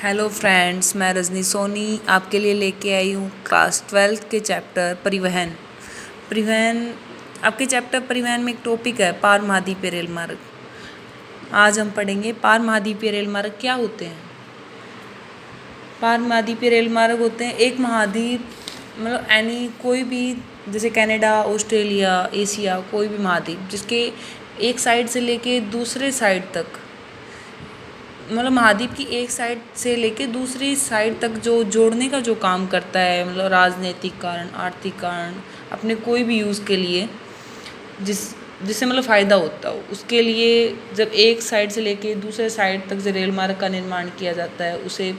Hello friends, मैं रजनी सोनी आपके लिए लेके आई हूँ क्लास 12th के चैप्टर परिवहन। आपके चैप्टर परिवहन में एक टॉपिक है पार महाद्वीपीय रेल मार्ग। आज हम पढ़ेंगे पार महाद्वीपीय रेल मार्ग क्या होते हैं। पार महाद्वीपीय रेल मार्ग होते हैं एक महाद्वीप मतलब कोई भी, जैसे कनाडा, ऑस्ट्रेलिया, एशिया, कोई भी महाद्वीप जिसके एक साइड से लेके दूसरे साइड तक, महाद्वीप की एक साइड से लेके दूसरी साइड तक जो जोड़ने का जो काम करता है, राजनीतिक कारण, आर्थिक कारण, अपने कोई भी यूज़ के लिए जिससे फ़ायदा होता हो, उसके लिए जब एक साइड से लेके दूसरे साइड तक जो रेल मार्ग का निर्माण किया जाता है उसे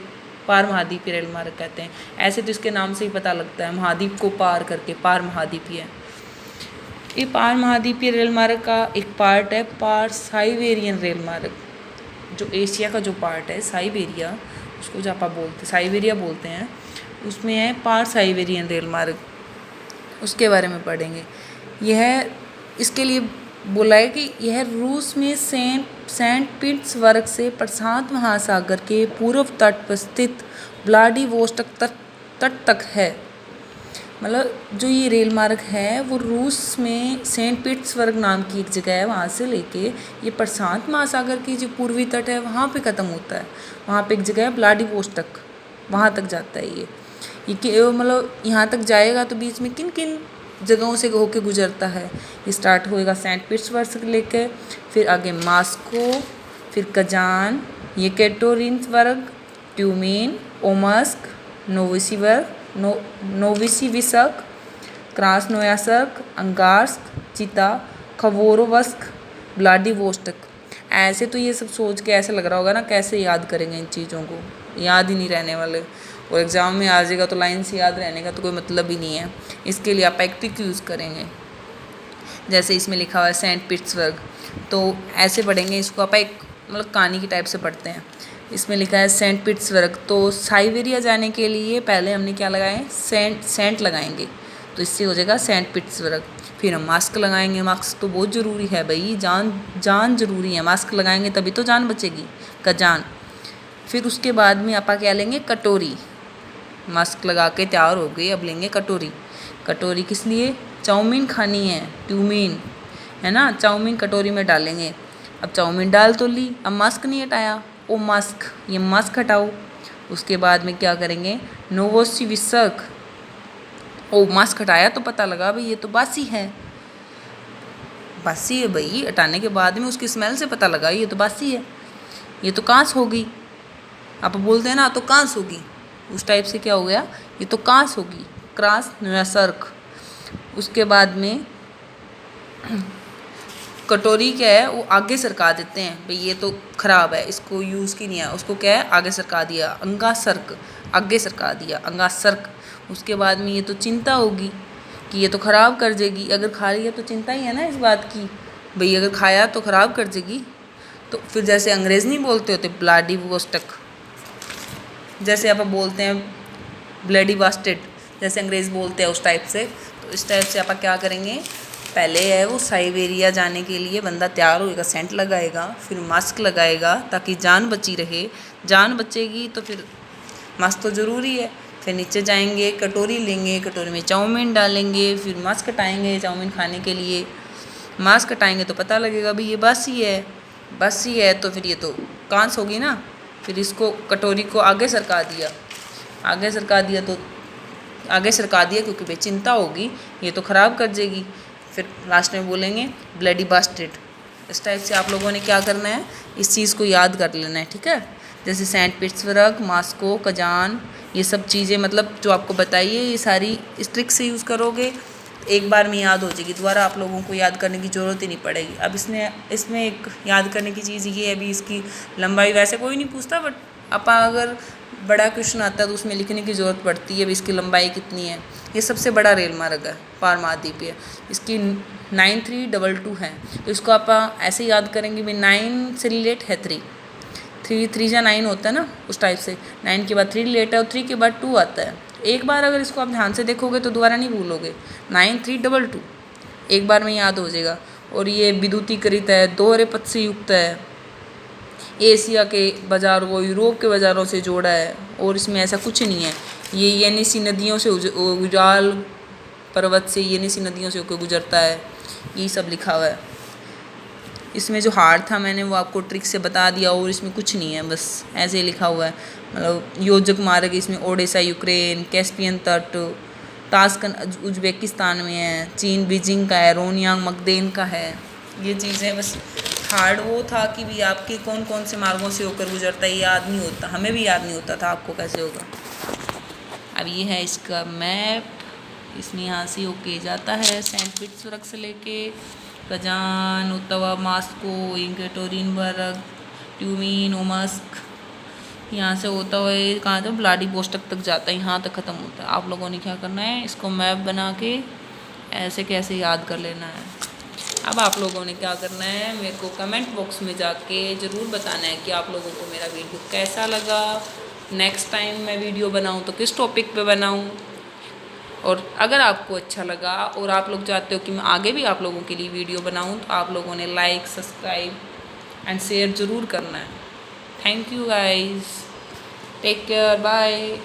पार महाद्वीपीय रेल मार्ग कहते हैं। ऐसे तो इसके नाम से ही पता लगता है, महाद्वीप को पार करके पार महाद्वीपीय। ये पार महाद्वीपीय रेल मार्ग का एक पार्ट है पार साइबेरियन रेल मार्ग। जो एशिया का जो पार्ट है साइबेरिया, उसको जापा बोलते, साइबेरिया बोलते हैं, उसमें है पार साइबेरियन रेल मार्ग। उसके बारे में पढ़ेंगे। यह इसके लिए बोला है कि यह रूस में सेंट पीटर्सबर्ग से प्रशांत महासागर के पूर्व तट पर स्थित व्लादिवोस्टोक तट तक है। जो ये रेल मार्ग है वो रूस में सेंट पीटर्सबर्ग नाम की एक जगह है, वहाँ से लेके ये प्रशांत महासागर की जो पूर्वी तट है वहाँ पे ख़त्म होता है। वहाँ पे एक जगह है व्लादिवोस्टोक, वहाँ तक जाता है ये यहाँ तक जाएगा तो बीच में किन किन जगहों से होके गुजरता है। ये स्टार्ट होएगा सेंट पीटर्सबर्ग से लेकर, फिर आगे मॉस्को, फिर कजान, येकेटेरिनबर्ग, ट्यूमेन, ओमस्क, नोविसिबिर्स्क, क्रास्नोयार्स्क, अंगार्स्क, चिता, खबोरोवस्क, व्लादिवोस्टोक। ऐसे तो ये सब सोच के ऐसा लग रहा होगा ना, कैसे याद करेंगे इन चीज़ों को, याद ही नहीं रहने वाले, और एग्ज़ाम में आ जाएगा तो लाइन से याद रहने का तो कोई मतलब ही नहीं है। इसके लिए आप एक ट्रिक यूज़ करेंगे। जैसे इसमें लिखा हुआ है सेंट पीटर्सबर्ग, तो ऐसे पढ़ेंगे इसको, आप एक कहानी की टाइप से पढ़ते हैं। इसमें लिखा है सेंट पीटर्सबर्ग, तो साइबेरिया जाने के लिए पहले हमने क्या लगाए, सेंट लगाएंगे, तो इससे हो जाएगा सेंट पीटर्सबर्ग। फिर हम मास्क लगाएंगे, मास्क तो बहुत ज़रूरी है भाई, जान ज़रूरी है, मास्क लगाएंगे तभी तो जान बचेगी, कजान। फिर उसके बाद में आप क्या लेंगे, कटोरी। मास्क लगा के तैयार हो गए, अब लेंगे कटोरी। कटोरी किस लिए, चाउमीन खानी है, ट्यूमीन है ना, चाउमीन कटोरी में डालेंगे। अब चाउमीन डाल तो ली, अब मास्क नहीं हटाया, ओ मास्क, ये मास्क हटाओ। उसके बाद में क्या करेंगे, नोवोसिबिर्स्क, ओ मास्क हटाया तो पता लगा भाई ये तो बासी है, बासी है भाई, हटाने के बाद में उसकी स्मेल से पता लगा ये तो बासी है, ये तो कांस होगी। आप बोलते हैं ना तो कांस होगी, उस टाइप से क्या हो गया, ये तो कांस होगी, क्रास्नोयार्स्क। उसके बाद में कटोरी क्या है, वो आगे सरका देते हैं भाई, ये तो ख़राब है, इसको यूज़ की नहीं है, उसको क्या है, आगे सरका दिया, अंगासर्क, आगे सरका दिया, अंगासर्क। उसके बाद में ये तो चिंता होगी कि ये तो ख़राब कर देगी, अगर खा रही है तो चिंता ही है ना इस बात की भाई, अगर खाया तो ख़राब कर देगी। तो फिर जैसे अंग्रेज़ नहीं बोलते होते व्लादिवोस्टोक, जैसे आप बोलते हैं व्लादिवोस्टोक, जैसे अंग्रेज़ बोलते हैं उस टाइप से। तो इस टाइप से आप क्या करेंगे, पहले है वो साइबेरिया जाने के लिए बंदा तैयार होएगा, सेंट लगाएगा, फिर मास्क लगाएगा ताकि जान बची रहे, जान बचेगी तो फिर मास्क तो ज़रूरी है। फिर नीचे जाएंगे, कटोरी लेंगे, कटोरी में चाउमीन डालेंगे, फिर मास्क हटाएंगे चाउमीन खाने के लिए। मास्क हटाएंगे तो पता लगेगा भाई ये बासी है, तो फिर ये तो कांस होगी ना। फिर इसको कटोरी को आगे सरका दिया तो आगे सरका दिया क्योंकि भाई चिंता होगी, ये तो ख़राब कर देगी। फिर लास्ट में बोलेंगे ब्लडी बास्टेड। इस टाइप से आप लोगों ने क्या करना है, इस चीज़ को याद कर लेना है, ठीक है। जैसे सेंट पीटर्सबर्ग, मॉस्को, कजान, ये सब चीज़ें जो आपको बताइए, ये सारी इस ट्रिक से यूज़ करोगे एक बार में याद हो जाएगी, दोबारा आप लोगों को याद करने की ज़रूरत ही नहीं पड़ेगी। अब इसमें एक याद करने की चीज़ ये है, अभी इसकी लंबाई वैसे कोई नहीं पूछता, बट अगर बड़ा क्वेश्चन आता है तो उसमें लिखने की ज़रूरत पड़ती है, अभी इसकी लंबाई कितनी है। ये सबसे बड़ा रेल मार्ग है पार महाद्वीपीय, इसकी 9322 है। तो इसको आप ऐसे याद करेंगे भी 9 से रिलेट है 3 या 9 होता है ना, उस टाइप से 9 के बाद 3 रिलेट है और 3 के बाद 2 आता है। एक बार अगर इसको आप ध्यान से देखोगे तो दोबारा नहीं भूलोगे, 9322 एक बार में याद हो जाएगा। और ये विद्युतीकृत है, दोहरे पथ से युक्त है, एशिया के बाज़ारों को यूरोप के बाज़ारों से जोड़ा है, और इसमें ऐसा कुछ नहीं है। ये येनिसी नदियों से उजाल पर्वत से येनिसी नदियों से होकर गुजरता है, ये सब लिखा हुआ है। इसमें जो हार था मैंने वो आपको ट्रिक से बता दिया, और इसमें कुछ नहीं है, बस ऐसे ही लिखा हुआ है। मतलब योजक मार्ग इसमें ओडिशा यूक्रेन, कैस्पियन तट, ताशकंद उज्बेकिस्तान में है, चीन बीजिंग का है, रोनियांग मकदेन का है। ये चीज़ें बस हार्ड वो था कि भी आपके कौन कौन से मार्गों से होकर गुजरता है, याद नहीं होता, हमें भी याद नहीं होता था, आपको कैसे होगा। अब ये है इसका मैप, इसमें यहाँ से होके जाता है सेंट पीटर्सबर्ग से लेके कजान, ओत्तावा, मास्को, येकटेरिनबर्ग, ट्यूमिन, ओमस्क, यहाँ से होता हुआ कहाँ था व्लादिवोस्टोक तक जाता है, यहाँ तक ख़त्म होता है। आप लोगों ने क्या करना है, इसको मैप बना के ऐसे कैसे याद कर लेना है। अब आप लोगों ने क्या करना है, मेरे को कमेंट बॉक्स में जाके ज़रूर बताना है कि आप लोगों को मेरा वीडियो कैसा लगा। नेक्स्ट टाइम मैं वीडियो बनाऊँ तो किस टॉपिक पे बनाऊँ, और अगर आपको अच्छा लगा और आप लोग चाहते हो कि मैं आगे भी आप लोगों के लिए वीडियो बनाऊँ, तो आप लोगों ने लाइक, सब्सक्राइब एंड शेयर ज़रूर करना है। Thank you guys, take care, bye.